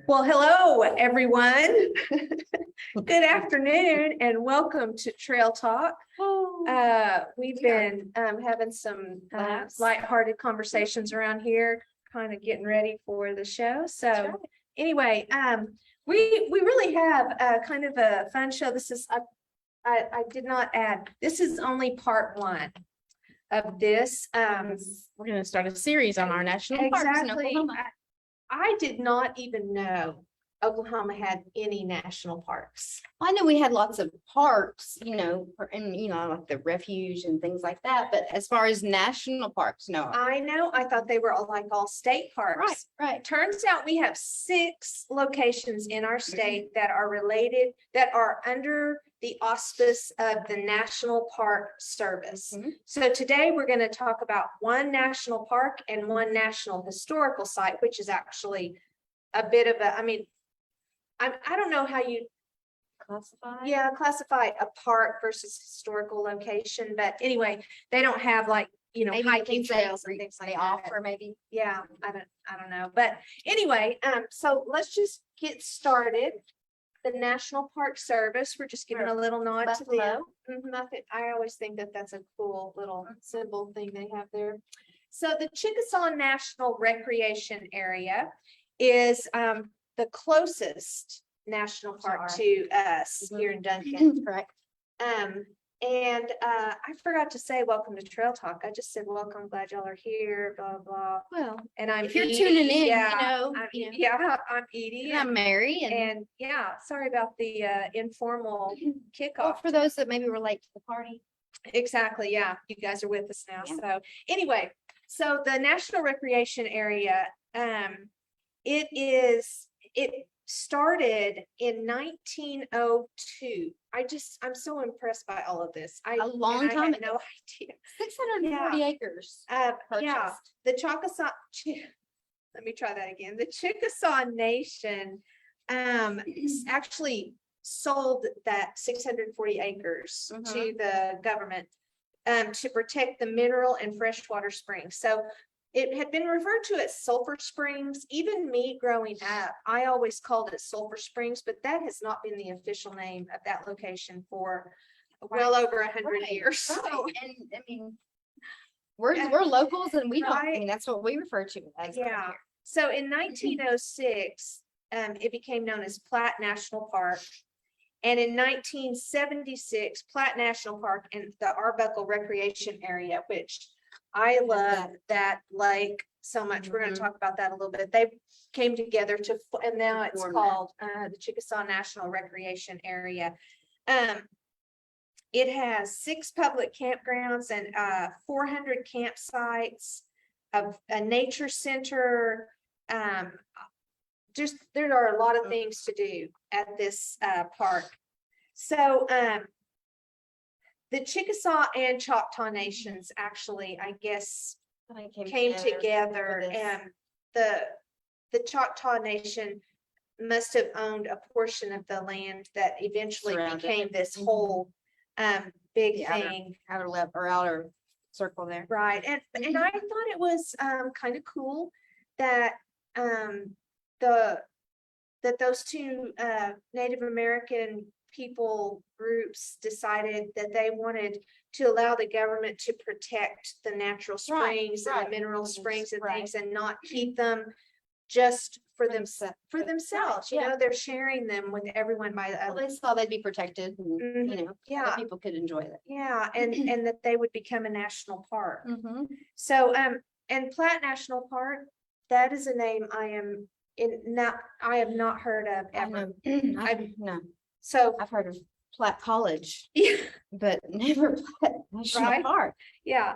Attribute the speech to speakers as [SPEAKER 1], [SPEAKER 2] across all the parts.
[SPEAKER 1] Well, hello, everyone. Good afternoon and welcome to Trail Talk. We've been having some lighthearted conversations around here, kind of getting ready for the show. So anyway, we really have kind of a fun show. This is, I did not add, this is only part one of this.
[SPEAKER 2] We're going to start a series on our national parks in
[SPEAKER 1] Exactly.
[SPEAKER 2] Oklahoma.
[SPEAKER 1] I did not even know Oklahoma had any national parks.
[SPEAKER 2] I know we had lots of parks, and like the refuge and things like that. But as far as national parks, no.
[SPEAKER 1] I know. I thought they were all state parks.
[SPEAKER 2] Right.
[SPEAKER 1] Turns out we have 6 locations in our state that are related, that are under the auspice of the National Park Service. So today we're going to talk about one national park and one national historical site, which is actually a bit of a, I don't know how you classify a park versus historical location, but anyway, they don't have
[SPEAKER 2] Maybe
[SPEAKER 1] hiking
[SPEAKER 2] things
[SPEAKER 1] trails and things like
[SPEAKER 2] they
[SPEAKER 1] that.
[SPEAKER 2] offer maybe.
[SPEAKER 1] Yeah, I don't know, but anyway, so let's just get started. The National Park Service, we're just giving a little nod to them. I always think that that's a cool little symbol thing they have there. So the Chickasaw National Recreation Area is the closest national park to us here in Duncan.
[SPEAKER 2] Correct.
[SPEAKER 1] And I forgot to say welcome to Trail Talk. I just said welcome, glad y'all are here, blah blah.
[SPEAKER 2] Well,
[SPEAKER 1] And I'm
[SPEAKER 2] if you're
[SPEAKER 1] Edie.
[SPEAKER 2] tuning in,
[SPEAKER 1] I'm Edie.
[SPEAKER 2] and I'm Mary.
[SPEAKER 1] And yeah, sorry about the informal kickoff.
[SPEAKER 2] Well, for those that maybe were late to the party.
[SPEAKER 1] Exactly, yeah, you guys are with us now.
[SPEAKER 2] Yeah.
[SPEAKER 1] So anyway, so the National Recreation Area, it started in 1902. I'm so impressed by all of this. I
[SPEAKER 2] time
[SPEAKER 1] had
[SPEAKER 2] ago.
[SPEAKER 1] no idea.
[SPEAKER 2] 640 acres.
[SPEAKER 1] Yeah,
[SPEAKER 2] purchased.
[SPEAKER 1] the Chickasaw, let me try that again. The Chickasaw Nation actually sold that 640 acres to the government to protect the mineral and freshwater springs. So it had been referred to as Sulphur Springs. Even me growing up, I always called it Sulphur Springs, but that has not been the official name of that location for well over 100 years. So,
[SPEAKER 2] And we're locals and we don't,
[SPEAKER 1] Right.
[SPEAKER 2] that's what we refer to as.
[SPEAKER 1] yeah. So in 1906, it became known as Platte National Park. And in 1976, Platte National Park and the Arbuckle Recreation Area, which I love that lake so much. We're going to talk about that a little bit. They came together and now it's called the Chickasaw National Recreation Area. It has 6 public campgrounds and 400 campsites, a nature center. There are a lot of things to do at this park. So the Chickasaw and Choctaw Nations actually, I guess, came together, and the Choctaw Nation must have owned a portion of the land that eventually became this whole big thing.
[SPEAKER 2] Outer circle there.
[SPEAKER 1] Right. And I thought it was kind of cool that those 2 Native American people groups decided that they wanted to allow the government to protect the natural springs and the mineral springs and things, and not keep them just for themselves. They're sharing them with everyone by the
[SPEAKER 2] They saw they'd be protected and, other people could enjoy it.
[SPEAKER 1] Yeah, and that they would become a national park. So and Platte National Park, that is a name I have not heard of ever.
[SPEAKER 2] No.
[SPEAKER 1] So
[SPEAKER 2] I've heard of Platte College,
[SPEAKER 1] yeah.
[SPEAKER 2] but never Platte National Park.
[SPEAKER 1] Yeah.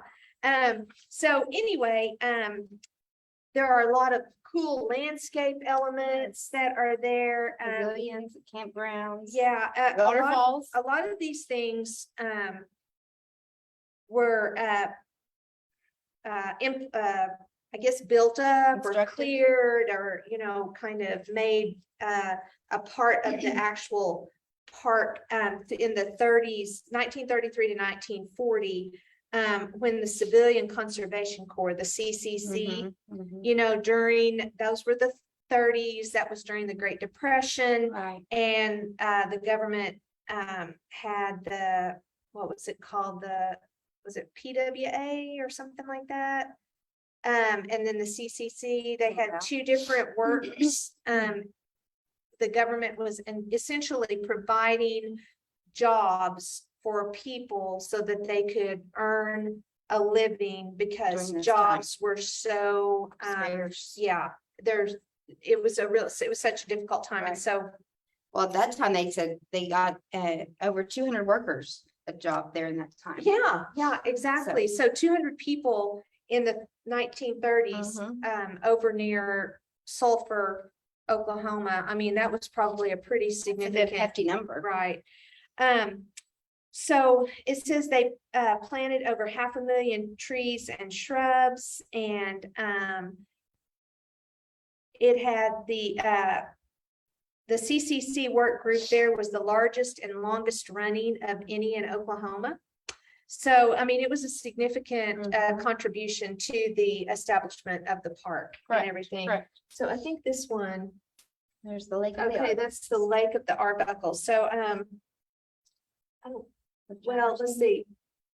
[SPEAKER 1] So anyway, there are a lot of cool landscape elements that are there.
[SPEAKER 2] Pavilions, campgrounds.
[SPEAKER 1] Yeah.
[SPEAKER 2] Waterfalls.
[SPEAKER 1] A lot of these things were I guess built up or cleared or, kind of made a part of the actual park in the 1933 to 1940, when the Civilian Conservation Corps, the CCC, during those were the 30s. That was during the Great Depression.
[SPEAKER 2] Right.
[SPEAKER 1] And the government had what was it called? Was it PWA or something like that? And then the CCC, they had two different works. The government was essentially providing jobs for people so that they could earn a living because
[SPEAKER 2] During this
[SPEAKER 1] jobs were so,
[SPEAKER 2] Scarce.
[SPEAKER 1] yeah, it was such a difficult time. And
[SPEAKER 2] Right.
[SPEAKER 1] so,
[SPEAKER 2] Well, at that time, they said they got over 200 workers a job there in that time.
[SPEAKER 1] yeah, exactly. So 200 people in the 1930s, over near Sulphur, Oklahoma. I mean, that was probably a pretty
[SPEAKER 2] It's a good
[SPEAKER 1] significant,
[SPEAKER 2] hefty number.
[SPEAKER 1] right? So it says they planted over 500,000 trees and shrubs, and it had the CCC work group there was the largest and longest running of any in Oklahoma. So, I mean, it was a significant contribution to the establishment of the park and everything.
[SPEAKER 2] Correct.
[SPEAKER 1] So I think this one,
[SPEAKER 2] There's the lake. of the
[SPEAKER 1] okay,
[SPEAKER 2] Ark.
[SPEAKER 1] that's the Lake of the Arbuckle. So, well, let's see.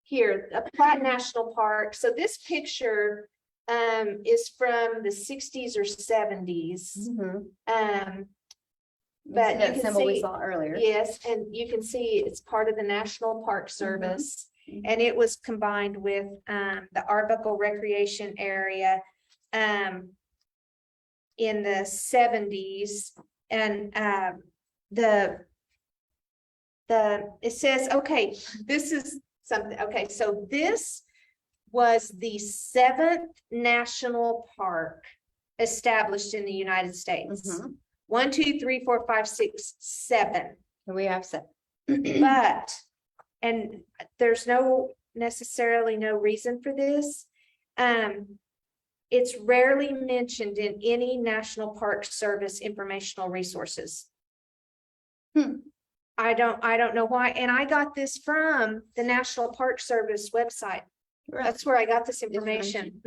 [SPEAKER 1] Here, a Platte National Park. So this picture is from the 60s or 70s.
[SPEAKER 2] Mhm.
[SPEAKER 1] But
[SPEAKER 2] See
[SPEAKER 1] you
[SPEAKER 2] that
[SPEAKER 1] can
[SPEAKER 2] symbol we
[SPEAKER 1] see,
[SPEAKER 2] saw earlier.
[SPEAKER 1] yes, and you can see it's part of the National Park Service.
[SPEAKER 2] Mhm.
[SPEAKER 1] And it was combined with the Arbuckle Recreation Area in the 70s. And it says, okay, this is something, okay, so this was the 7th national park established in the United States.
[SPEAKER 2] Mhm.
[SPEAKER 1] 1, 2, 3, 4, 5, 6, 7.
[SPEAKER 2] We have set.
[SPEAKER 1] But, and there's necessarily no reason for this. It's rarely mentioned in any National Park Service informational resources. I don't know why. And I got this from the National Park Service website. That's where I got this information.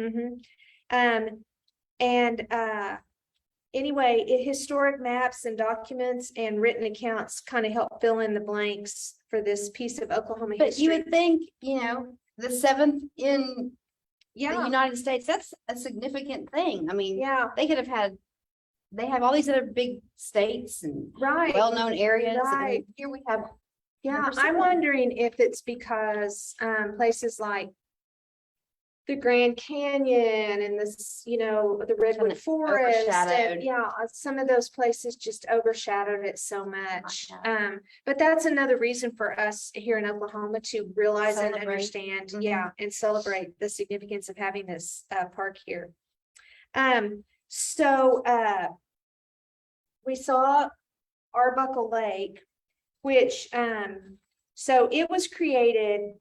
[SPEAKER 1] Anyway, historic maps and documents and written accounts kind of help fill in the blanks for this piece of Oklahoma
[SPEAKER 2] But
[SPEAKER 1] history.
[SPEAKER 2] you would think, the 7th in the
[SPEAKER 1] Yeah,
[SPEAKER 2] United States, that's a significant thing. I mean,
[SPEAKER 1] yeah,
[SPEAKER 2] they could have they have all these other big states and
[SPEAKER 1] right.
[SPEAKER 2] well-known areas.
[SPEAKER 1] Right.
[SPEAKER 2] And here we have.
[SPEAKER 1] Yeah,
[SPEAKER 2] Never seen
[SPEAKER 1] I'm
[SPEAKER 2] it.
[SPEAKER 1] wondering if it's because places like the Grand Canyon and this, the Redwood
[SPEAKER 2] of
[SPEAKER 1] Forest,
[SPEAKER 2] overshadowed.
[SPEAKER 1] and some of those places just overshadowed it so much.
[SPEAKER 2] Yeah.
[SPEAKER 1] But that's another reason for us here in Oklahoma to realize and
[SPEAKER 2] Celebrate.
[SPEAKER 1] understand,
[SPEAKER 2] Mhm.
[SPEAKER 1] and celebrate the significance of having this park here. So we saw Arbuckle Lake, which so it was created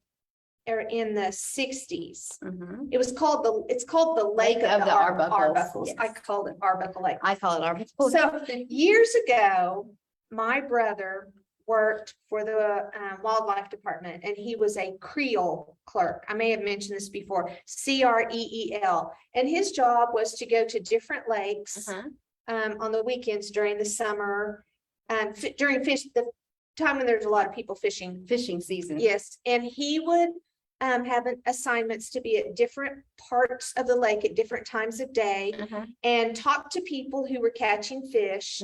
[SPEAKER 1] in the 60s.
[SPEAKER 2] Mhm.
[SPEAKER 1] It's called the Lake of the Arbuckles.
[SPEAKER 2] yes.
[SPEAKER 1] I called it Arbuckle Lake.
[SPEAKER 2] I call it Arbuckle.
[SPEAKER 1] So years ago, my brother worked for the wildlife department, and he was a Creel clerk. I may have mentioned this before, CREEL. And his job was to go to different lakes on the weekends during the summer, during the time when there's a lot of people fishing.
[SPEAKER 2] Fishing season.
[SPEAKER 1] Yes, and he would have assignments to be at different parts of the lake at different times of day and talk to people who were catching fish.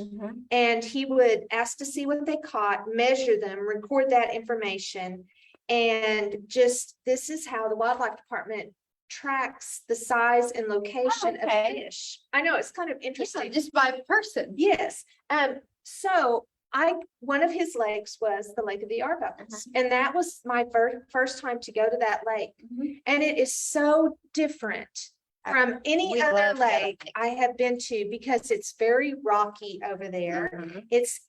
[SPEAKER 1] And he would ask to see what they caught, measure them, record that information. And this is how the wildlife department tracks the size and location of fish. I know, it's kind of interesting.
[SPEAKER 2] Just by person.
[SPEAKER 1] Yes. So one of his lakes was the Lake of the Arbuckles, and that was my first time to go to that lake. And it is so different from any other lake I have been to because it's very rocky over there. It's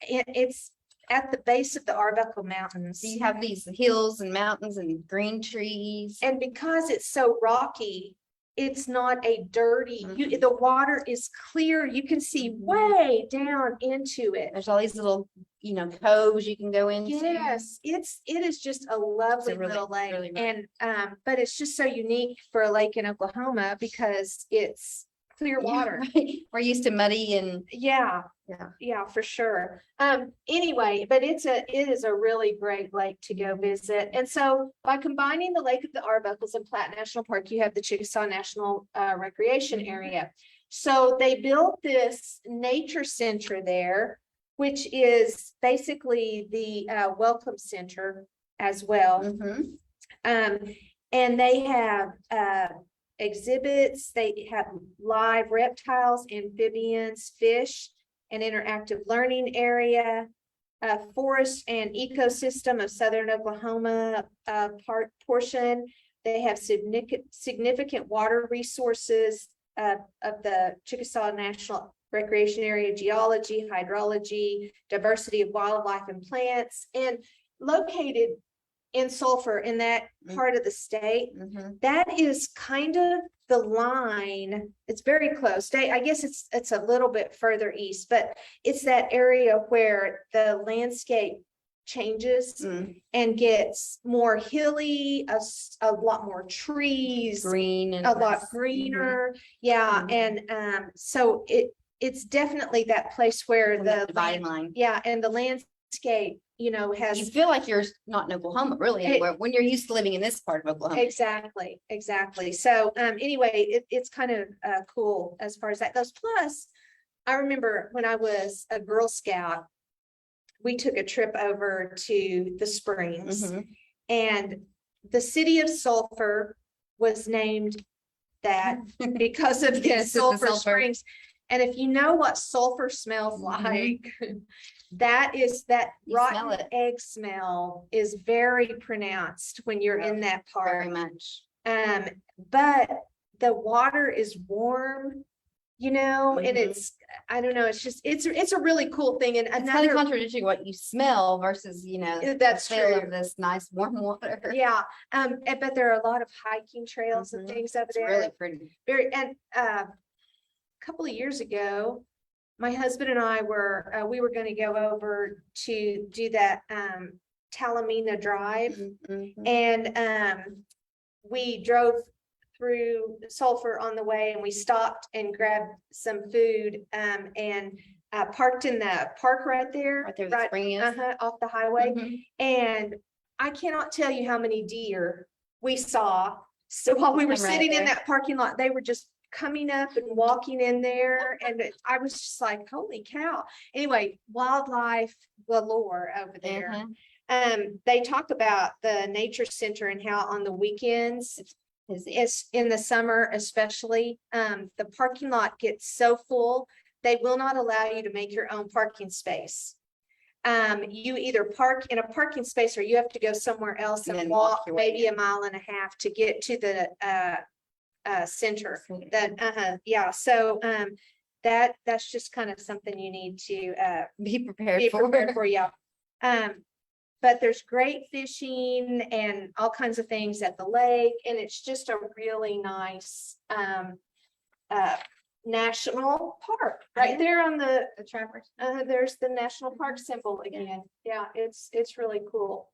[SPEAKER 1] at the base of the Arbuckle Mountains.
[SPEAKER 2] So you have these hills and mountains and green trees.
[SPEAKER 1] And because it's so rocky, it's not a dirty, the water is clear. You can see way down into it.
[SPEAKER 2] There's all these little, coves you can go into.
[SPEAKER 1] Yes, it is just a lovely
[SPEAKER 2] really-
[SPEAKER 1] little lake.
[SPEAKER 2] really nice.
[SPEAKER 1] And but it's just so unique for a lake in Oklahoma because it's clear water.
[SPEAKER 2] We're used to muddy and,
[SPEAKER 1] Yeah,
[SPEAKER 2] yeah.
[SPEAKER 1] yeah, for sure. Anyway, but it is a really great lake to go visit. And so by combining the Lake of the Arbuckles and Platte National Park, you have the Chickasaw National Recreation Area. So they built this nature center there, which is basically the welcome center as well.
[SPEAKER 2] Mhm.
[SPEAKER 1] And they have exhibits, they have live reptiles, amphibians, fish, an interactive learning area, forest and ecosystem of southern Oklahoma portion. They have significant water resources of the Chickasaw National Recreation Area, geology, hydrology, diversity of wildlife and plants, and located in Sulphur, in that part of the state.
[SPEAKER 2] Mhm.
[SPEAKER 1] That is kind of the line. It's very close. I guess it's a little bit further east, but it's that area where the landscape changes
[SPEAKER 2] Mm.
[SPEAKER 1] and gets more hilly, a lot more trees,
[SPEAKER 2] Green and
[SPEAKER 1] a lot
[SPEAKER 2] less-
[SPEAKER 1] greener. Yeah,
[SPEAKER 2] Mhm.
[SPEAKER 1] and so it's definitely that place where
[SPEAKER 2] Mhm.
[SPEAKER 1] the
[SPEAKER 2] Dividing line.
[SPEAKER 1] yeah, and the landscape,
[SPEAKER 2] You
[SPEAKER 1] has
[SPEAKER 2] feel like you're not in Oklahoma, really, anywhere, when you're used to living in this part of Oklahoma.
[SPEAKER 1] exactly. So anyway, it's kind of cool as far as that goes. Plus, I remember when I was a Girl Scout, we took a trip over to the Springs,
[SPEAKER 2] Mhm.
[SPEAKER 1] and the city of Sulphur was named that because of the
[SPEAKER 2] Yes, it's the
[SPEAKER 1] sulfur
[SPEAKER 2] sulfur.
[SPEAKER 1] springs. And if you know what sulfur smells
[SPEAKER 2] Mhm.
[SPEAKER 1] like, that
[SPEAKER 2] You smell
[SPEAKER 1] rotten
[SPEAKER 2] it.
[SPEAKER 1] egg smell is very pronounced when you're in that
[SPEAKER 2] Very
[SPEAKER 1] park.
[SPEAKER 2] much.
[SPEAKER 1] But the water is warm, and
[SPEAKER 2] Mhm.
[SPEAKER 1] I don't know, it's a really cool thing. And
[SPEAKER 2] It's kind
[SPEAKER 1] another,
[SPEAKER 2] of contradictory what you smell versus, the
[SPEAKER 1] that's
[SPEAKER 2] feel
[SPEAKER 1] true.
[SPEAKER 2] of this nice warm water.
[SPEAKER 1] Yeah, but there are a lot of hiking trails and
[SPEAKER 2] Mhm.
[SPEAKER 1] things over
[SPEAKER 2] It's
[SPEAKER 1] there.
[SPEAKER 2] really pretty.
[SPEAKER 1] A couple of years ago, my husband and I we were going to go over to do that Talamina Drive,
[SPEAKER 2] Mhm.
[SPEAKER 1] and we drove through Sulphur on the way, and we stopped and grabbed some food and parked in the park right there,
[SPEAKER 2] Right there where the spring is.
[SPEAKER 1] off the highway.
[SPEAKER 2] Mhm.
[SPEAKER 1] And I cannot tell you how many deer we saw. So while we were
[SPEAKER 2] Come right
[SPEAKER 1] sitting in
[SPEAKER 2] there.
[SPEAKER 1] that parking lot, they were just coming up and walking in there. And I was just like, holy cow. Anyway, wildlife galore over there.
[SPEAKER 2] Mhm.
[SPEAKER 1] They talk about the nature center and how on the weekends, is in the summer especially, the parking lot gets so full, they will not allow you to make your own parking space. You either park in a parking space or you have to go somewhere else
[SPEAKER 2] And
[SPEAKER 1] and
[SPEAKER 2] then walk
[SPEAKER 1] walk
[SPEAKER 2] your way
[SPEAKER 1] maybe
[SPEAKER 2] in.
[SPEAKER 1] a mile and a half to get to the center.
[SPEAKER 2] Center.
[SPEAKER 1] Yeah, so that's just kind of something you need to
[SPEAKER 2] Be prepared
[SPEAKER 1] be
[SPEAKER 2] for.
[SPEAKER 1] prepared for, yeah. But there's great fishing and all kinds of things at the lake, and it's just a really nice national park right
[SPEAKER 2] Yeah.
[SPEAKER 1] there on the
[SPEAKER 2] The trappers.
[SPEAKER 1] there's the national park symbol again. Yeah, it's really cool.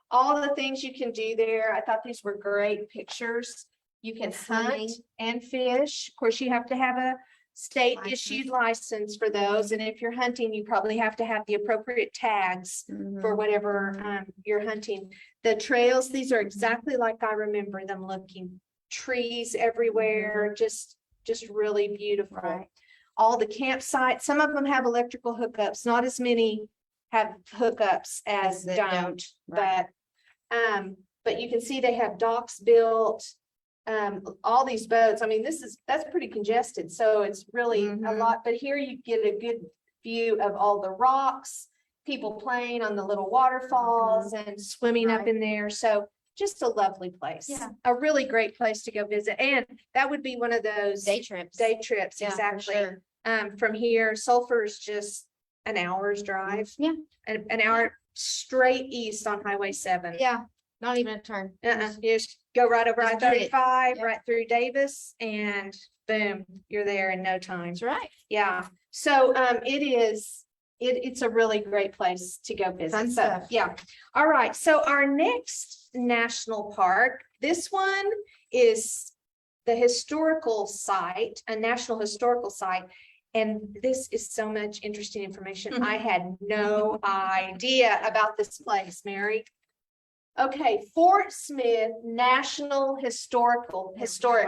[SPEAKER 1] All the things you can do there. I thought these were great pictures. You can
[SPEAKER 2] And swimming.
[SPEAKER 1] hunt and fish. Of course, you have to have a state issued license for those. And if you're hunting, you probably have to have the appropriate tags for
[SPEAKER 2] Mhm.
[SPEAKER 1] whatever you're hunting. The trails, these are exactly like I remember them looking. Trees everywhere, just really beautiful.
[SPEAKER 2] Right.
[SPEAKER 1] All the campsites, some of them have electrical hookups, not as many have hookups as
[SPEAKER 2] that
[SPEAKER 1] don't,
[SPEAKER 2] don't, right.
[SPEAKER 1] but you can see they have docks built. All these boats, I mean, that's pretty congested, so it's really a
[SPEAKER 2] Mhm.
[SPEAKER 1] lot, but here you get a good view of all the rocks, people playing on the little waterfalls and swimming up
[SPEAKER 2] Right.
[SPEAKER 1] in there, so just a lovely place.
[SPEAKER 2] Yeah.
[SPEAKER 1] A really great place to go visit, and that would be one of those
[SPEAKER 2] Day trips.
[SPEAKER 1] day trips,
[SPEAKER 2] Yeah, for
[SPEAKER 1] exactly.
[SPEAKER 2] sure.
[SPEAKER 1] From here, Sulphur is just an hour's drive,
[SPEAKER 2] Yeah.
[SPEAKER 1] an hour straight east on Highway 7.
[SPEAKER 2] Yeah. Not even a turn.
[SPEAKER 1] You just go right over
[SPEAKER 2] Just hit it.
[SPEAKER 1] I-35,
[SPEAKER 2] Yeah.
[SPEAKER 1] right through Davis, and boom, you're there in no time.
[SPEAKER 2] That's right.
[SPEAKER 1] Yeah, so it's a really great place to go visit.
[SPEAKER 2] Fun
[SPEAKER 1] So,
[SPEAKER 2] stuff.
[SPEAKER 1] yeah. All right, so our next national park, this one is the historical site, a national historical site. And this is so much interesting information. I had no idea about this place, Mary. Okay, Fort Smith National Historic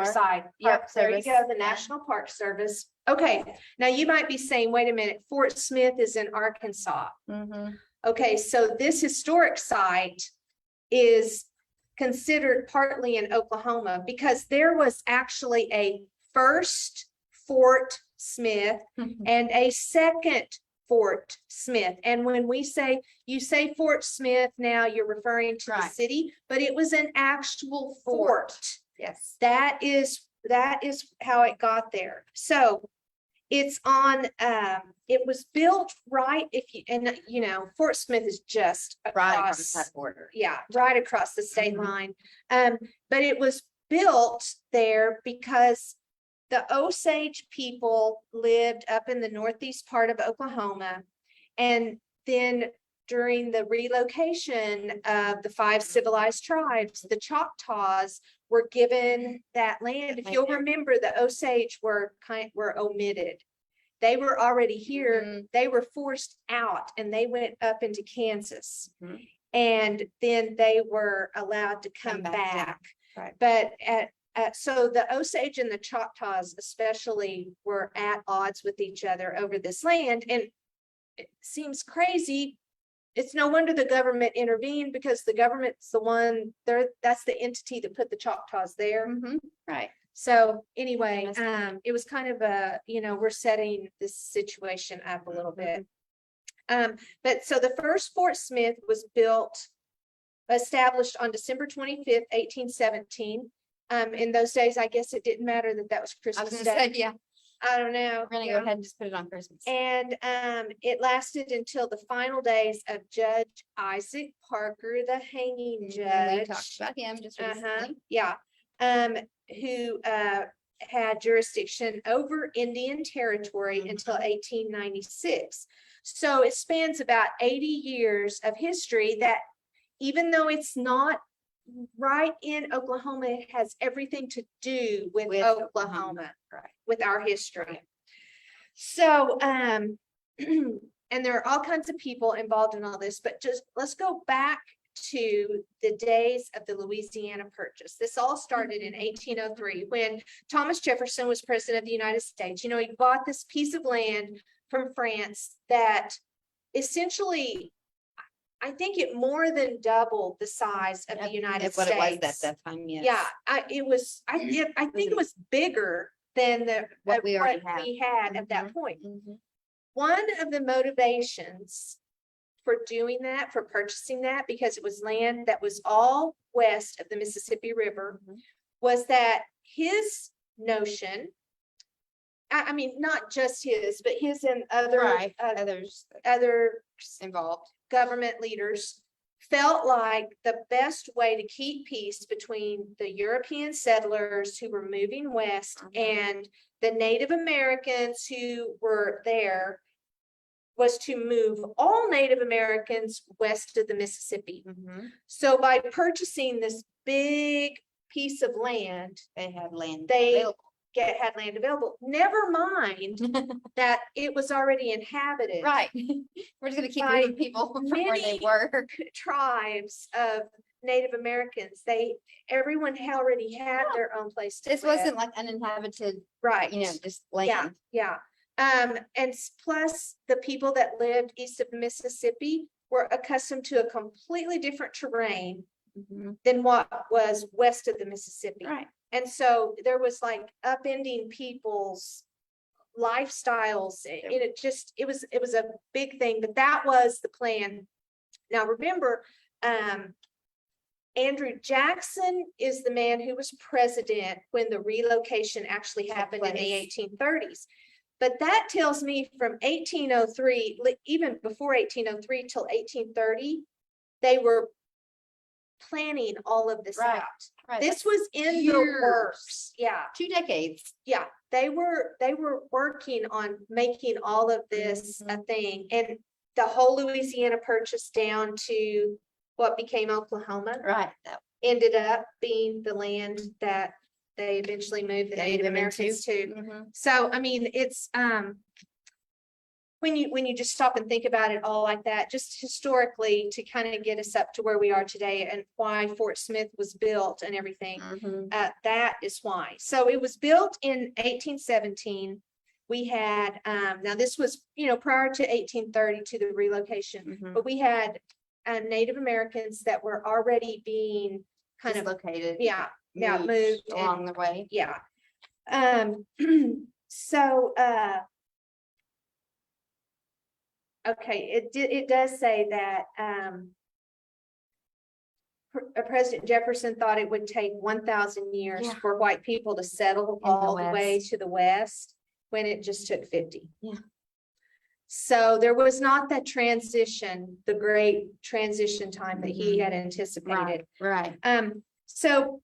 [SPEAKER 1] Site. Yep,
[SPEAKER 2] Park
[SPEAKER 1] there you
[SPEAKER 2] Service.
[SPEAKER 1] go, the
[SPEAKER 2] Yeah.
[SPEAKER 1] National Park Service. Okay, now you might be saying, wait a minute, Fort Smith is in Arkansas.
[SPEAKER 2] Mhm.
[SPEAKER 1] Okay, so this historic site is considered partly in Oklahoma because there was actually a first Fort Smith and a second Fort Smith. And when you say Fort Smith, now you're referring to the
[SPEAKER 2] Right.
[SPEAKER 1] city, but it was an actual fort.
[SPEAKER 2] Yes.
[SPEAKER 1] That is how it got there. So it's on, it was built right Fort Smith is just
[SPEAKER 2] Right
[SPEAKER 1] across,
[SPEAKER 2] across that border.
[SPEAKER 1] yeah, right across the state
[SPEAKER 2] Mhm.
[SPEAKER 1] line. But it was built there because the Osage people lived up in the northeast part of Oklahoma. And then during the relocation of the 5 civilized tribes, the Choctaws were given that land. If you'll remember, the Osage were omitted. They were already here.
[SPEAKER 2] Mhm.
[SPEAKER 1] They were forced out and they went up into Kansas.
[SPEAKER 2] Mhm.
[SPEAKER 1] And then they were allowed to come
[SPEAKER 2] Come back, yeah.
[SPEAKER 1] back.
[SPEAKER 2] Right.
[SPEAKER 1] But so the Osage and the Choctaws especially were at odds with each other over this land. And it seems crazy. It's no wonder the government intervened because the government's the one there. That's the entity that put the Choctaws there.
[SPEAKER 2] Mhm. Right.
[SPEAKER 1] So anyway,
[SPEAKER 2] Yes.
[SPEAKER 1] it was kind of we're setting this situation up a little bit. But so the first Fort Smith was established on December 25th, 1817. In those days, I guess it didn't matter that was
[SPEAKER 2] I was
[SPEAKER 1] Christmas
[SPEAKER 2] gonna
[SPEAKER 1] Day.
[SPEAKER 2] say, yeah,
[SPEAKER 1] I don't know.
[SPEAKER 2] we're gonna
[SPEAKER 1] Yeah.
[SPEAKER 2] go ahead and just put it on Christmas.
[SPEAKER 1] And it lasted until the final days of Judge Isaac Parker, the hanging
[SPEAKER 2] We
[SPEAKER 1] judge.
[SPEAKER 2] talked about him just
[SPEAKER 1] Uh-huh,
[SPEAKER 2] recently.
[SPEAKER 1] yeah. Who had jurisdiction over Indian Territory
[SPEAKER 2] Mhm.
[SPEAKER 1] until 1896. So it spans about 80 years of history that even though it's not right in Oklahoma, it has everything to do with
[SPEAKER 2] With
[SPEAKER 1] Oklahoma,
[SPEAKER 2] Right.
[SPEAKER 1] with our history. So, and there are all kinds of people involved in all this, but just let's go back to the days of the Louisiana Purchase. This all started in 1803 when Thomas Jefferson was president of the United States. He bought this piece of land from France that essentially, I think it more than doubled the size of the United
[SPEAKER 2] What it was
[SPEAKER 1] States.
[SPEAKER 2] that time, yes.
[SPEAKER 1] Yeah, I think it was bigger than
[SPEAKER 2] What we already
[SPEAKER 1] we had at that
[SPEAKER 2] Mhm.
[SPEAKER 1] point.
[SPEAKER 2] Mhm.
[SPEAKER 1] One of the motivations for doing that, for purchasing that, because it was land that was all west of the Mississippi River,
[SPEAKER 2] Mhm.
[SPEAKER 1] was that his notion, I mean, not just his, but his and
[SPEAKER 2] Right, others
[SPEAKER 1] other
[SPEAKER 2] involved.
[SPEAKER 1] government leaders felt like the best way to keep peace between the European settlers who were moving west
[SPEAKER 2] Mhm.
[SPEAKER 1] and the Native Americans who were there was to move all Native Americans west of the Mississippi.
[SPEAKER 2] Mhm.
[SPEAKER 1] So by purchasing this big piece of land,
[SPEAKER 2] They had land.
[SPEAKER 1] they
[SPEAKER 2] available.
[SPEAKER 1] had land available. Never mind that it was already inhabited.
[SPEAKER 2] Right. We're just gonna keep
[SPEAKER 1] By
[SPEAKER 2] moving people from where they
[SPEAKER 1] many
[SPEAKER 2] were.
[SPEAKER 1] Tribes of Native Americans, everyone already had their own place to
[SPEAKER 2] This
[SPEAKER 1] live.
[SPEAKER 2] wasn't like uninhabited,
[SPEAKER 1] Right.
[SPEAKER 2] just
[SPEAKER 1] Yeah,
[SPEAKER 2] land.
[SPEAKER 1] yeah. Plus the people that lived east of the Mississippi were accustomed to a completely different terrain
[SPEAKER 2] Mhm.
[SPEAKER 1] than what was west of the Mississippi.
[SPEAKER 2] Right.
[SPEAKER 1] And so there was like upending people's lifestyles. It was a big thing, but that was the plan. Now remember, Andrew Jackson is the man who was president when the relocation actually
[SPEAKER 2] Took
[SPEAKER 1] happened in the
[SPEAKER 2] place.
[SPEAKER 1] 1830s. But that tells me from 1803, even before 1803 till 1830, they were planning all of this
[SPEAKER 2] Right.
[SPEAKER 1] out.
[SPEAKER 2] Right.
[SPEAKER 1] This was in the
[SPEAKER 2] years.
[SPEAKER 1] works. Yeah,
[SPEAKER 2] 2 decades.
[SPEAKER 1] yeah. They were working on making all of this a thing. And the whole Louisiana Purchase down to what became Oklahoma
[SPEAKER 2] Right.
[SPEAKER 1] ended up being the land that they eventually moved the
[SPEAKER 2] Gave
[SPEAKER 1] Native
[SPEAKER 2] them
[SPEAKER 1] Americans to.
[SPEAKER 2] Mhm.
[SPEAKER 1] So, I mean, it's, when you just stop and think about it all like that, just historically to kind of get us up to where we are today and why Fort Smith was built and everything.
[SPEAKER 2] Mhm.
[SPEAKER 1] That is why. So it was built in 1817. We had, now this was, prior to 1830 to the relocation,
[SPEAKER 2] Mhm.
[SPEAKER 1] but we had Native Americans that were already being kind of,
[SPEAKER 2] Dislocated.
[SPEAKER 1] yeah, moved and-
[SPEAKER 2] along the way.
[SPEAKER 1] yeah. So, okay, it does say that, President Jefferson thought it would take 1,000 years
[SPEAKER 2] Yeah.
[SPEAKER 1] for white people to settle
[SPEAKER 2] the
[SPEAKER 1] all the way
[SPEAKER 2] West.
[SPEAKER 1] to the west, when it just took 50.
[SPEAKER 2] Yeah.
[SPEAKER 1] So there was not that transition, the great transition time that he had anticipated.
[SPEAKER 2] Right.
[SPEAKER 1] So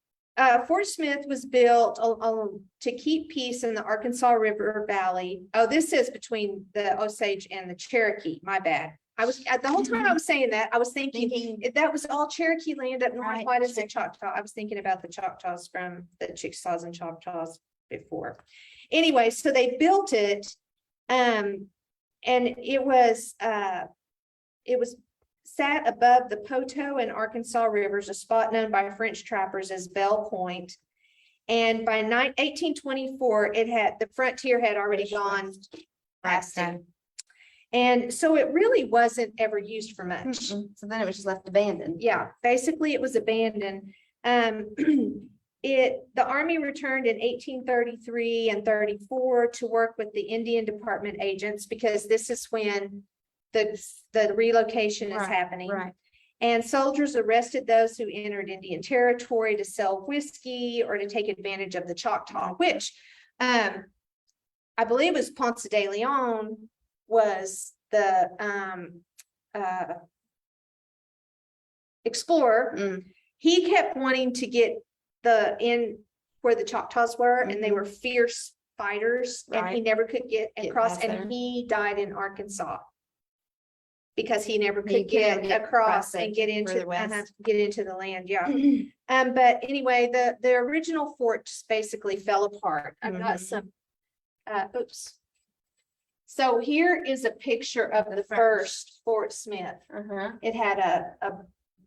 [SPEAKER 1] Fort Smith was built to keep peace in the Arkansas River Valley. Oh, this is between the Osage and the Cherokee. My bad. I was the whole time I was saying that, I was thinking that was all Cherokee land up north.
[SPEAKER 2] Right,
[SPEAKER 1] Why does the Choctaw? I was thinking about the Choctaws from the Chickasaws and Choctaws before. Anyway, so they built it, and it was sat above the Poteau and Arkansas rivers, a spot known by French trappers as Belle Point. And by 1824, the frontier had already gone past it. And so it really wasn't ever used for much.
[SPEAKER 2] So then it was just left abandoned.
[SPEAKER 1] Yeah, basically it was abandoned. The Army returned in 1833 and 34 to work with the Indian Department agents, because this is when the relocation is happening.
[SPEAKER 2] Right.
[SPEAKER 1] And soldiers arrested those who entered Indian territory to sell whiskey or to take advantage of the Choctaw, which I believe was Ponce de Leon was the explorer. He kept wanting to get in where the Choctaws were, and they were fierce fighters, and he never could get across, and he died in Arkansas because he never could get across and get into the land. Yeah. But anyway, the original fort just basically fell apart. I've got some oops. So here is a picture of the first Fort Smith. It had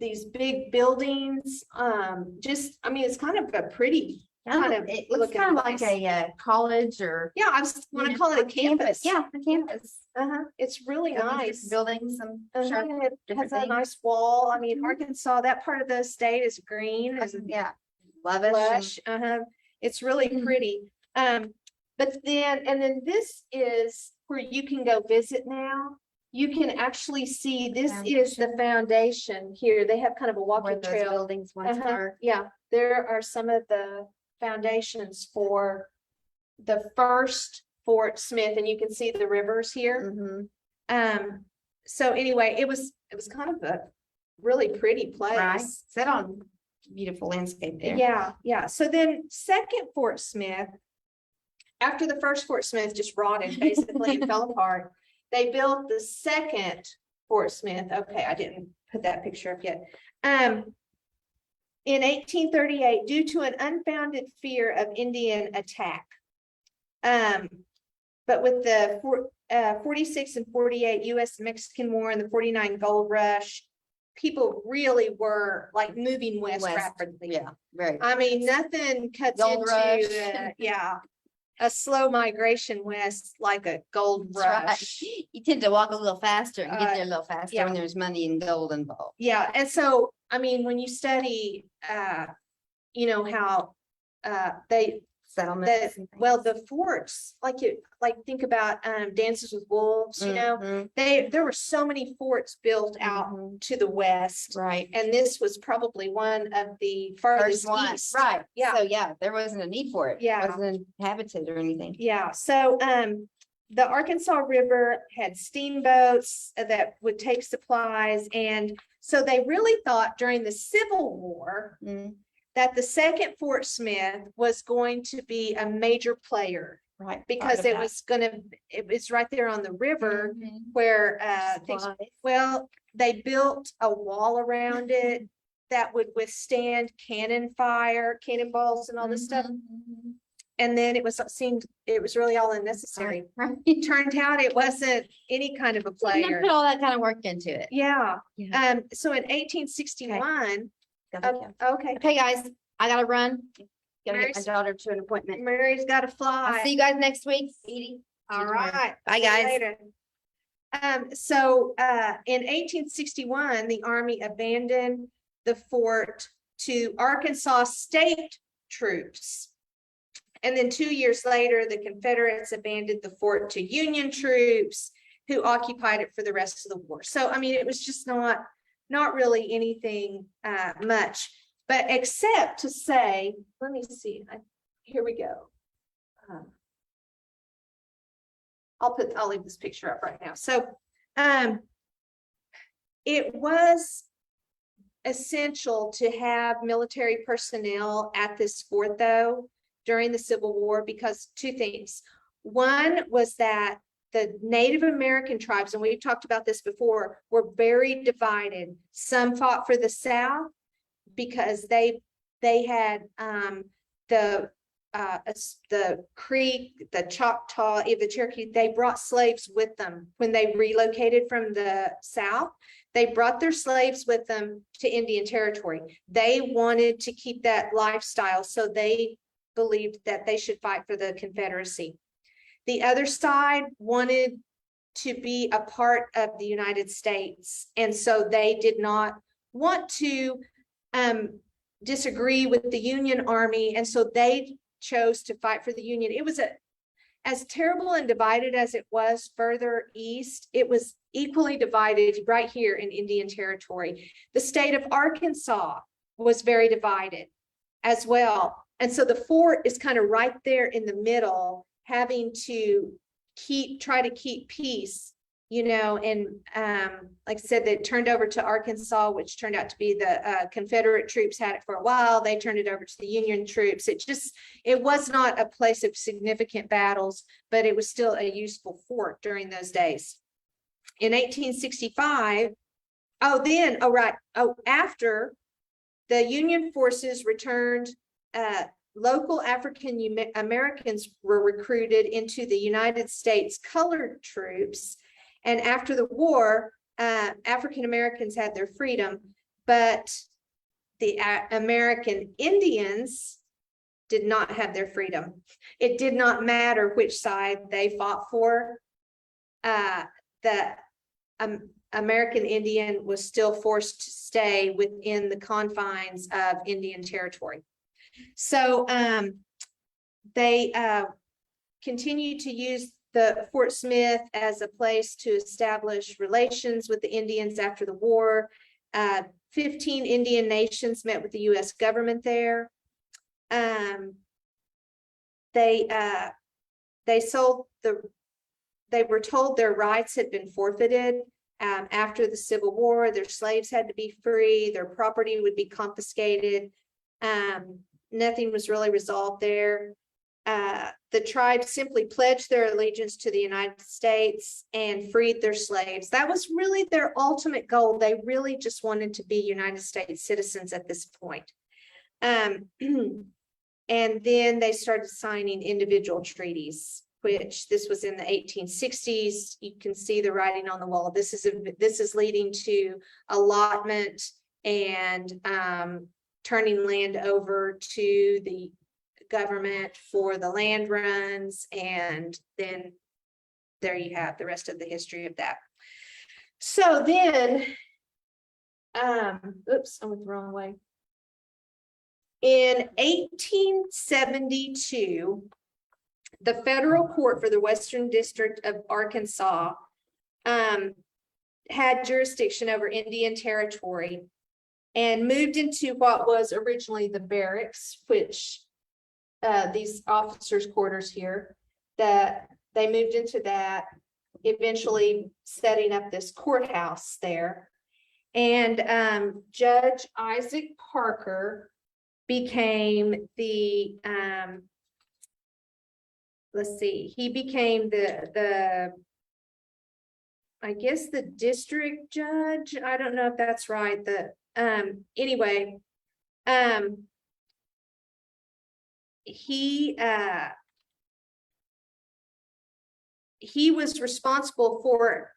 [SPEAKER 1] these big buildings. It's kind of a pretty
[SPEAKER 2] it looks kind of like a college, or
[SPEAKER 1] I want to call it a campus.
[SPEAKER 2] Yeah, a campus.
[SPEAKER 1] It's really nice.
[SPEAKER 2] Buildings,
[SPEAKER 1] It has a nice wall. I mean, Arkansas, that part of the state is green and lush. It's really pretty. But then this is where you can go visit now. You can actually see this is the foundation here. They have kind of a walking trail.
[SPEAKER 2] Buildings once were.
[SPEAKER 1] Yeah, there are some of the foundations for the first Fort Smith, and you can see the rivers here. So anyway, it was kind of a really pretty place.
[SPEAKER 2] Right. Set on beautiful landscape there.
[SPEAKER 1] Yeah. So then second Fort Smith, after the first Fort Smith just rotted basically and fell apart, they built the second Fort Smith. Okay, I didn't put that picture up yet. In 1838, due to an unfounded fear of Indian attack. But with the 46 and 48 U.S.-Mexican War and the 49 Gold Rush, people really were like moving west rapidly.
[SPEAKER 2] Yeah, very.
[SPEAKER 1] I mean, nothing cuts
[SPEAKER 2] Gold rush.
[SPEAKER 1] A slow migration west like a gold rush.
[SPEAKER 2] Right. You tend to walk a little faster and get there a little faster when there's money and gold involved.
[SPEAKER 1] Yeah, and so I mean, when you study, how they
[SPEAKER 2] Settlements.
[SPEAKER 1] the forts, think about Dances with Wolves. There were so many forts built out to the west,
[SPEAKER 2] right?
[SPEAKER 1] And this was probably one of the farthest east,
[SPEAKER 2] right?
[SPEAKER 1] Yeah.
[SPEAKER 2] So there wasn't a need for it.
[SPEAKER 1] Yeah,
[SPEAKER 2] it wasn't inhabited or anything.
[SPEAKER 1] Yeah. So the Arkansas River had steamboats that would take supplies, and so they really thought during the Civil War that the second Fort Smith was going to be a major player,
[SPEAKER 2] right?
[SPEAKER 1] Because it was right there on the river where they built a wall around it that would withstand cannon fire, cannonballs and all this stuff.
[SPEAKER 2] Mhm.
[SPEAKER 1] And then it was really all unnecessary.
[SPEAKER 2] Right.
[SPEAKER 1] It turned out it wasn't any kind of a
[SPEAKER 2] Didn't have to
[SPEAKER 1] player.
[SPEAKER 2] put all that kind of work into it.
[SPEAKER 1] Yeah.
[SPEAKER 2] Yeah.
[SPEAKER 1] So in 1861,
[SPEAKER 2] Gotta go.
[SPEAKER 1] okay,
[SPEAKER 2] Okay, guys, I gotta run. Gotta get my
[SPEAKER 1] Mary's-
[SPEAKER 2] daughter to an appointment.
[SPEAKER 1] Mary's got to
[SPEAKER 2] I'll
[SPEAKER 1] fly.
[SPEAKER 2] see you guys next week. Edie.
[SPEAKER 1] All
[SPEAKER 2] you tomorrow.
[SPEAKER 1] right.
[SPEAKER 2] Bye,
[SPEAKER 1] See you
[SPEAKER 2] guys.
[SPEAKER 1] later. In 1861, the Army abandoned the fort to Arkansas state troops. And then 2 years later, the Confederates abandoned the fort to Union troops who occupied it for the rest of the war. So, I mean, it was just not really anything much, but except to say, let me see, here we go. I'll leave this picture up right now. So, it was essential to have military personnel at this fort, though, during the Civil War, because two things. One was that the Native American tribes, and we've talked about this before, were very divided. Some fought for the South because they had the Creek, the Choctaw, the Cherokee. They brought slaves with them when they relocated from the South. They brought their slaves with them to Indian Territory. They wanted to keep that lifestyle, so they believed that they should fight for the Confederacy. The other side wanted to be a part of the United States, and so they did not want to disagree with the Union Army, and so they chose to fight for the Union. It was as terrible and divided as it was further east. It was equally divided right here in Indian Territory. The state of Arkansas was very divided as well. And so the fort is kind of right there in the middle, having to try to keep peace, and like I said, they turned over to Arkansas, which turned out to be the Confederate troops had it for a while. They turned it over to the Union troops. It was not a place of significant battles, but it was still a useful fort during those days. In 1865, after the Union forces returned, local African Americans were recruited into the United States colored troops. And after the war, African Americans had their freedom, but the American Indians did not have their freedom. It did not matter which side they fought for. The American Indian was still forced to stay within the confines of Indian Territory. So they continued to use the Fort Smith as a place to establish relations with the Indians after the war. 15 Indian nations met with the U.S. government there. They were told their rights had been forfeited after the Civil War. Their slaves had to be free. Their property would be confiscated. Nothing was really resolved there. The tribe simply pledged their allegiance to the United States and freed their slaves. That was really their ultimate goal. They really just wanted to be United States citizens at this point. And then they started signing individual treaties, which this was in the 1860s. You can see the writing on the wall. This is leading to allotment and turning land over to the government for the land runs, and then there you have the rest of the history of that. So then, oops, I went the wrong way. In 1872, the federal court for the Western District of Arkansas had jurisdiction over Indian Territory and moved into what was originally the barracks, which these officers' quarters here, that they moved into that, eventually setting up this courthouse there. And Judge Isaac Parker became the he became the I guess the district judge. I don't know if that's right. Anyway, he was responsible for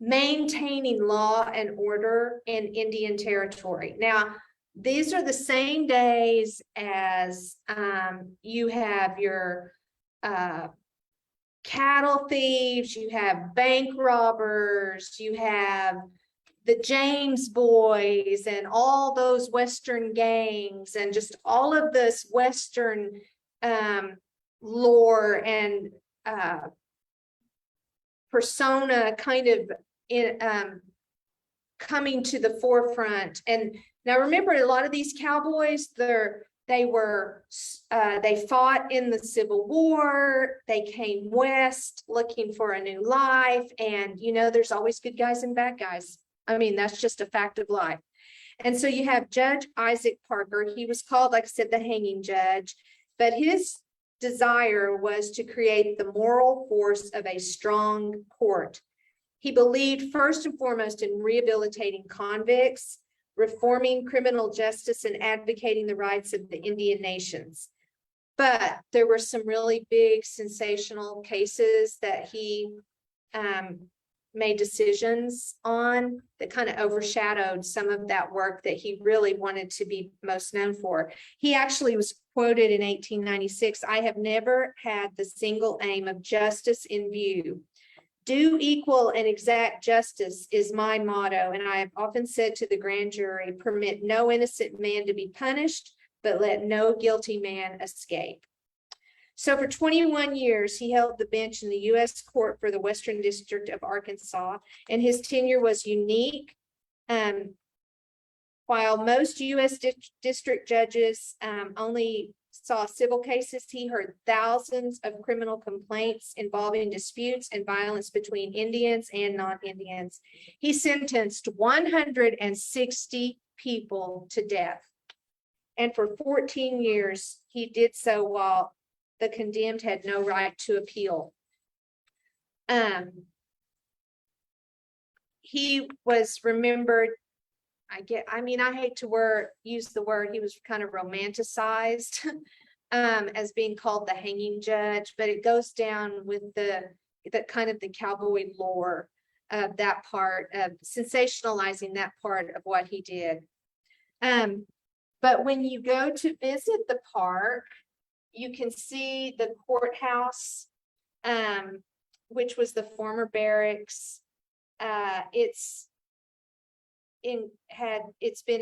[SPEAKER 1] maintaining law and order in Indian Territory. Now, these are the same days as you have your cattle thieves, you have bank robbers, you have the James Boys and all those Western gangs and just all of this Western lore and persona kind of in coming to the forefront. And now remember, a lot of these cowboys, they fought in the Civil War, they came west looking for a new life, and there's always good guys and bad guys. I mean, that's just a fact of life. And so you have Judge Isaac Parker. He was called, like I said, the hanging judge, but his desire was to create the moral force of a strong court. He believed first and foremost in rehabilitating convicts, reforming criminal justice, and advocating the rights of the Indian nations. But there were some really big sensational cases that he made decisions on that kind of overshadowed some of that work that he really wanted to be most known for. He actually was quoted in 1896, "I have never had the single aim of justice in view. Do equal and exact justice is my motto, and I have often said to the grand jury, permit no innocent man to be punished, but let no guilty man escape." So for 21 years, he held the bench in the U.S. Court for the Western District of Arkansas, and his tenure was unique. While most U.S. district judges only saw civil cases, he heard thousands of criminal complaints involving disputes and violence between Indians and non-Indians. He sentenced 160 people to death. And for 14 years, he did so while the condemned had no right to appeal. He was remembered, I hate to use the word, he was kind of romanticized as being called the hanging judge, but it goes down with the kind of the cowboy lore of that part of sensationalizing that part of what he did. But when you go to visit the park, you can see the courthouse, which was the former barracks. It's been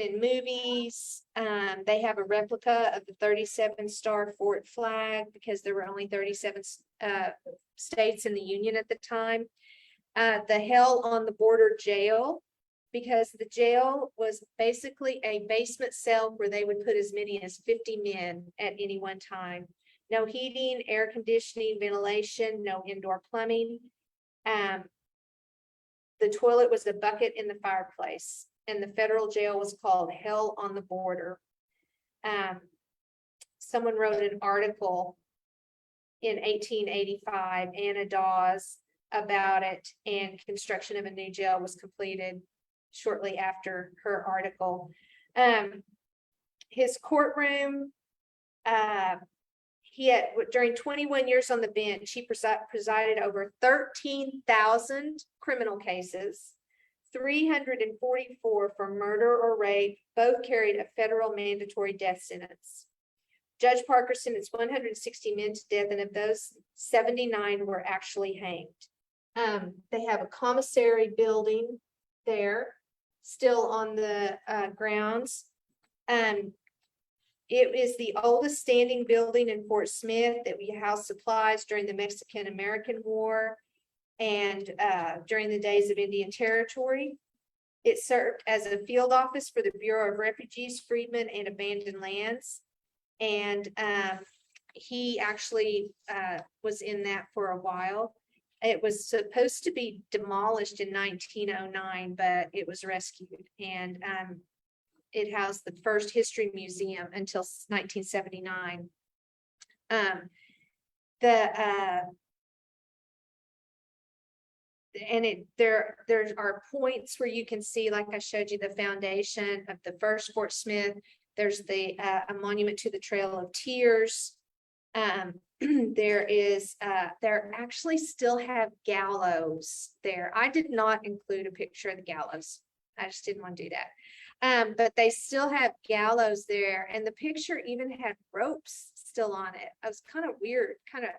[SPEAKER 1] in movies. They have a replica of the 37-star Fort flag because there were only 37 states in the Union at the time. The Hell on the Border jail, because the jail was basically a basement cell where they would put as many as 50 men at any one time. No heating, air conditioning, ventilation, no indoor plumbing. The toilet was a bucket in the fireplace, and the federal jail was called Hell on the Border. Someone wrote an article in 1885, Anna Dawes, about it, and construction of a new jail was completed shortly after her article. His courtroom, during 21 years on the bench, he presided over 13,000 criminal cases, 344 for murder or rape, both carried a federal mandatory death sentence. Judge Parker sentenced 160 men to death, and of those, 79 were actually hanged. They have a commissary building there, still on the grounds. It is the oldest standing building in Fort Smith that we housed supplies during the Mexican-American War and during the days of Indian Territory. It served as a field office for the Bureau of Refugees, Freedmen, and Abandoned Lands. And he actually was in that for a while. It was supposed to be demolished in 1909, but it was rescued, and it housed the first history museum until 1979. there are points where you can see, like I showed you, the foundation of the first Fort Smith. There's a monument to the Trail of Tears. There actually still have gallows there. I did not include a picture of the gallows. I just didn't want to do that. But they still have gallows there, and the picture even had ropes still on it. It was kind of weird, kind of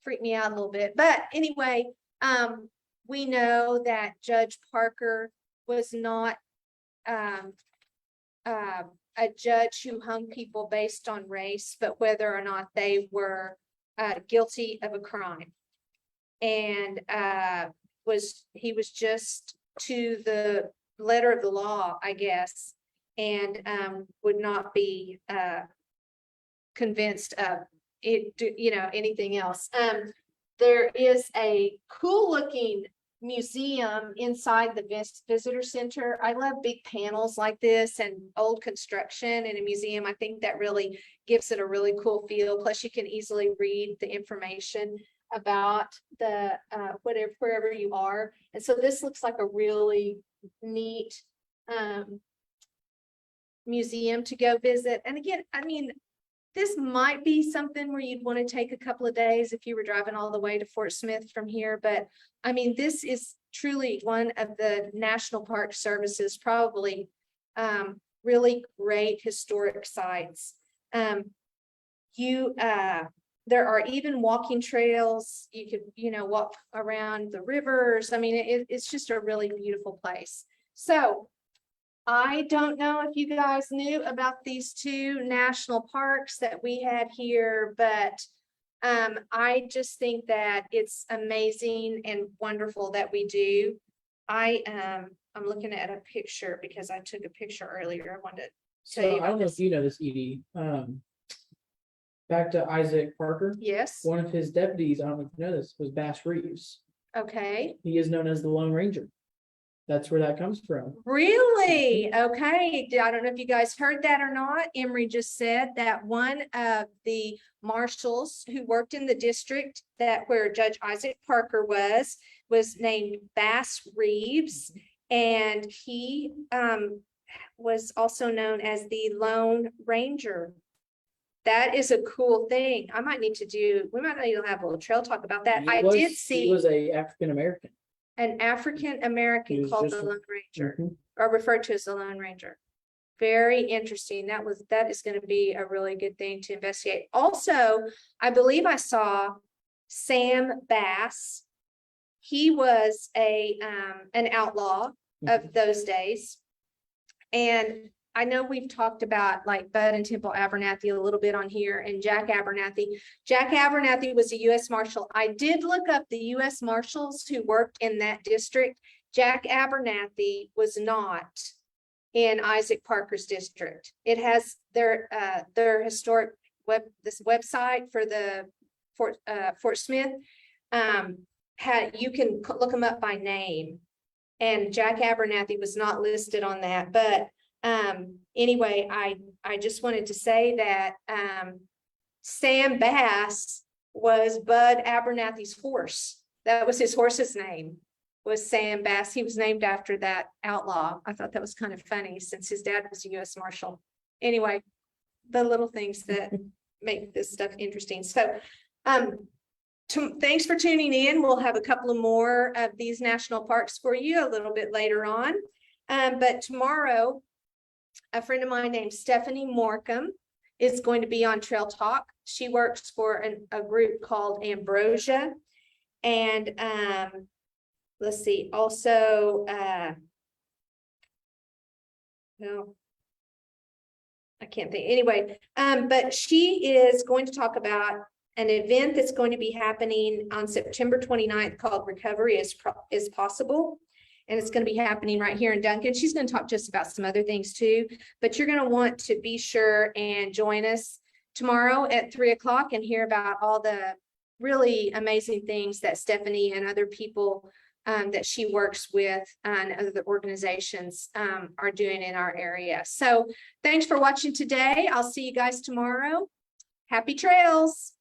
[SPEAKER 1] freaked me out a little bit. But anyway, we know that Judge Parker was not a judge who hung people based on race, but whether or not they were guilty of a crime. And he was just to the letter of the law, I guess, and would not be convinced of it, anything else. There is a cool looking museum inside the visitor center. I love big panels like this and old construction in a museum. I think that really gives it a really cool feel. Plus you can easily read the information about the wherever you are. And so this looks like a really neat museum to go visit. And again, I mean, this might be something where you'd want to take a couple of days if you were driving all the way to Fort Smith from here. But I mean, this is truly one of the National Park Service's probably really great historic sites. There are even walking trails. You could, walk around the rivers. I mean, it's just a really beautiful place. So I don't know if you guys knew about these two national parks that we had here, but I just think that it's amazing and wonderful that we do. I'm looking at a picture because I took a picture earlier. I wanted to tell you
[SPEAKER 3] I don't
[SPEAKER 1] about
[SPEAKER 3] know
[SPEAKER 1] this.
[SPEAKER 3] if you know this, Edie. Back to Isaac Parker.
[SPEAKER 1] Yes.
[SPEAKER 3] One of his deputies, I don't know if you know this, was Bass Reeves.
[SPEAKER 1] Okay.
[SPEAKER 3] He is known as the Lone Ranger. That's where that comes from.
[SPEAKER 1] Really? Okay. I don't know if you guys heard that or not. Emery just said that one of the marshals who worked in the district where Judge Isaac Parker was named Bass Reeves. And he was also known as the Lone Ranger. That is a cool thing. We might need to have a little trail talk about that.
[SPEAKER 3] He was a African American.
[SPEAKER 1] An African American called the Lone Ranger, or referred to as the Lone Ranger. Very interesting. That is going to be a really good thing to investigate. Also, I believe I saw Sam Bass. He was an outlaw of those days. And I know we've talked about like Bud and Temple Abernathy a little bit on here, and Jack Abernathy. Jack Abernathy was a U.S. Marshal. I did look up the U.S. Marshals who worked in that district. Jack Abernathy was not in Isaac Parker's district. It has their historic this website for the Fort Smith. You can look them up by name, and Jack Abernathy was not listed on that, but anyway, I just wanted to say that Sam Bass was Bud Abernathy's horse. That was his horse's name, was Sam Bass. He was named after that outlaw. I thought that was kind of funny since his dad was a U.S. Marshal. Anyway, the little things that make this stuff interesting. So thanks for tuning in. We'll have a couple of more of these national parks for you a little bit later on. But tomorrow, a friend of mine named Stephanie Morcom is going to be on Trail Talk. She works for a group called Ambrosia. And let's see, also, no, I can't think. Anyway, but she is going to talk about an event that's going to be happening on September 29th called Recovery is Possible. And it's going to be happening right here in Duncan. She's going to talk just about some other things too, but you're going to want to be sure and join us tomorrow at 3:00 and hear about all the really amazing things that Stephanie and other people that she works with and other organizations are doing in our area. So thanks for watching today. I'll see you guys tomorrow. Happy trails.